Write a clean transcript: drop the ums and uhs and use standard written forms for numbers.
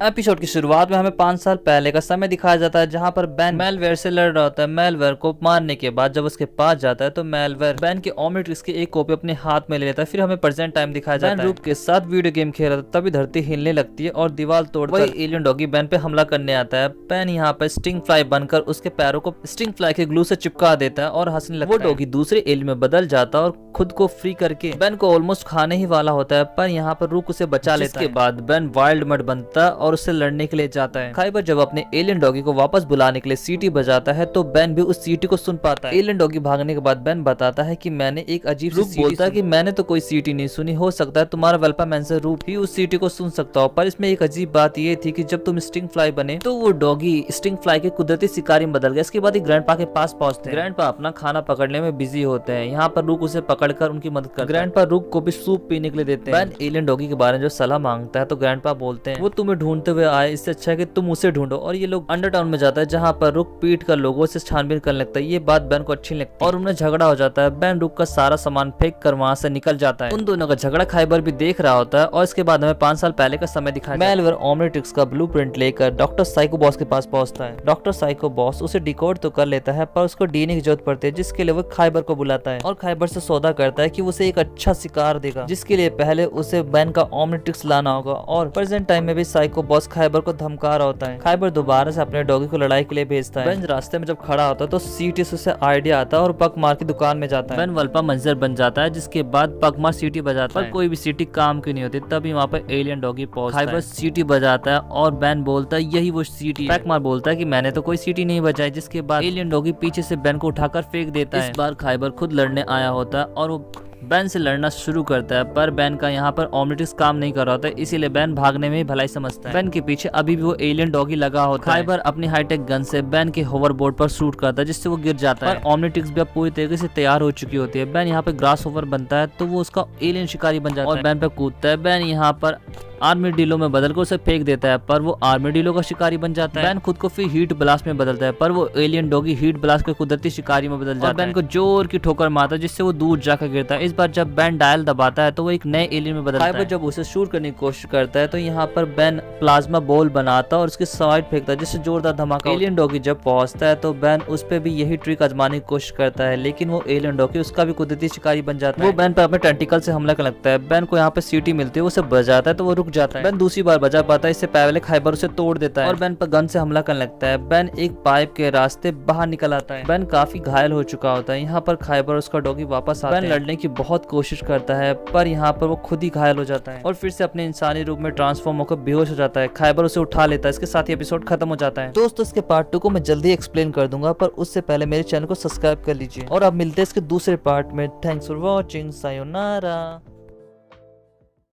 Episode की शुरुआत में हमें 5 साल पहले का समय दिखाया जाता है, जहां पर बैन मेलवेयर से लड़ रहा होता है। मेलवेयर को मारने के बाद जब उसके पास जाता है तो मेलवेयर बैन के ओमनिट्रिक्स की एक कॉपी अपने हाथ में ले लेता है। फिर हमें प्रेजेंट टाइम दिखाया जाता है। रूप के साथ वीडियो गेम खेल रहा था, तभी धरती हिलने लगती है और दीवार तोड़कर एलियन डॉगी बैन पे हमला करने आता है। बैन यहाँ पर स्टिंग फ्लाई बनकर उसके पैरों को स्टिंग फ्लाई के ग्लू से चिपका देता है और हंसने लगता है। वो डॉगी दूसरे एलियन में बदल जाता है और खुद को फ्री करके बैन को ऑलमोस्ट खाने ही वाला होता है, पर यहाँ पर रूक उसे बचा लेता है। इसके बाद बैन वाइल्ड मड बनता है और उससे लड़ने के लिए जाता है। खाइबर जब अपने एलियन डॉगी को वापस बुलाने के लिए सीटी बजाता है तो बैन भी उस सीटी को सुन पाता है। एलियन डॉगी भागने के बाद बैन बताता है कि मैंने एक अजीब सी सीटी बोलता है कि मैंने तो कोई सीटी नहीं सुनी, हो सकता है तुम्हारा वेल्पामेंसर रूप ही उस सीटी को सुन सकता हो। पर इसमें एक अजीब बात ये थी कि जब तुम स्टिंग फ्लाई बने तो वो डॉगी स्टिंग फ्लाई के कुदरती शिकारी में बदल गया। इसके बाद ग्रैंडपा के पास पहुंचते हैं। ग्रैंडपा अपना खाना पकड़ने में बिजी होते हैं। यहाँ पर रूक उसे पकड़कर उनकी मदद करता है। ग्रैंडपा रूक को भी सूप पीने के लिए देते हैं। बैन एलियन डॉगी के बारे में जो सलाह मांगता है तो ग्रैंडपा बोलते हैं वो तुम्हें ढूंढते हुए आए, इससे अच्छा है कि तुम उसे ढूंढो। और ये लोग अंडरटाउन में जाता है जहाँ पर रुक पीट कर लोगों से छानबीन करने लगता है। ये बात बैन को अच्छी लगती है और उन्हें झगड़ा हो जाता है। बैन रुक का सारा सामान फेंक कर वहाँ से निकल जाता है। उन दोनों का झगड़ा खाइबर भी देख रहा होता है और इसके बाद हमें 5 साल पहले का समय दिखाया। मेलवेयर ओमनिट्रिक्स का ब्लूप्रिंट लेकर डॉक्टर साइको बॉस के पास पहुंचता है। डॉक्टर साइको बॉस उसे डिकोड तो कर लेता है पर उसको डीएनए की जरूरत पड़ती है, जिसके लिए वो खाइबर को बुलाता है और खाइबर से सौदा करता है कि उसे एक अच्छा शिकार देगा, जिसके लिए पहले उसे बैन का ओमनिट्रिक्स लाना होगा। और प्रेजेंट टाइम में भी साइको बॉस खाइबर को धमका रहा होता है। खाइबर दोबारा से अपने डॉगी को लड़ाई के लिए भेजता है। बैन रास्ते में जब खड़ा होता है तो सीटी से उसे आइडिया आता है और पगमार की दुकान में जाता है। बैन वल्पा मंजर बन जाता है, जिसके बाद पगमार सीटी बजाता है पर कोई भी सीटी काम की नहीं होती। तभी वहाँ पर एलियन डॉगी पहुंचता है। खाइबर सीटी बजाता है और बैन बोलता है यही वो सीटी है। पगमार बोलता है कि मैंने तो कोई सीटी नहीं बजाई, जिसके बाद एलियन डॉगी पीछे से बैन को उठाकर फेंक देता है। इस बार खाइबर खुद लड़ने आया होता है और वो बैन से लड़ना शुरू करता है, पर बैन का यहाँ पर ओमनिट्रिक्स काम नहीं कर रहा होता है, इसीलिए बैन भागने में भलाई समझता है। बैन के पीछे अभी भी वो एलियन डॉगी लगा होता है। खाइबर अपनी हाईटेक गन से बैन के होवरबोर्ड पर शूट करता है, जिससे वो गिर जाता है। ओमनिट्रिक्स भी अब पूरी तरीके से तैयार हो चुकी होती है। बैन यहाँ पे ग्रास ओवर बनता है तो वो उसका एलियन शिकारी बन जाता है और बैन पे कूदता है। बैन यहाँ पर आर्मी डीलो में बदलकर उसे फेंक देता है, पर वो आर्मी डीलो का शिकारी बन जाता है। बैन खुद को फिर हीट ब्लास्ट में बदलता है, पर वो एलियन डॉगी हीट ब्लास्ट के कुदरती शिकारी में बदल जाता है। बैन को जोर की ठोकर मारता है, जिससे वो दूर जाकर गिरता है। इस बार जब बैन डायल दबाता है तो वो एक नए एलियन में बदलता है। खाइबर जब उसे शूट करने की कोशिश करता है तो यहाँ पर बैन प्लाज्मा बॉल बनाता है और उसके साइड फेंकता है, जिससे जोरदार धमाका। एलियन डॉगी जब पहुंचता है तो बैन उस पर भी यही ट्रिक आजमाने की कोशिश करता है, लेकिन वो एलियन डॉगी उसका भी कुदरती शिकारी बन जाता है। वो बैन पर अपने टेंटिकल से हमला कर लगता है। बैन को यहाँ पे सीटी मिलती है, उसे बजाता है तो वो रुक जाता है। बैन दूसरी बार बजा पाता है, इससे पहले खाइबर उसे तोड़ देता है और बैन पर गन से हमला करने लगता है। बैन एक पाइप के रास्ते बाहर निकल आता है। बैन काफी घायल हो चुका होता है। यहाँ पर खाइबर उसका डॉगी वापस आता है। बैन लड़ने की बहुत कोशिश करता है पर यहाँ पर वो खुद ही घायल हो जाता है और फिर से अपने इंसानी रूप में ट्रांसफॉर्म होकर बेहोश हो जाता है। खाइबर उसे उठा लेता है। इसके साथ ही एपिसोड खत्म हो जाता है। दोस्तों, इसके पार्ट 2 को मैं जल्दी एक्सप्लेन कर दूंगा, पर उससे पहले मेरे चैनल को सब्सक्राइब कर लीजिए और अब मिलते हैं इसके दूसरे पार्ट में। Thanks for watching, sayonara.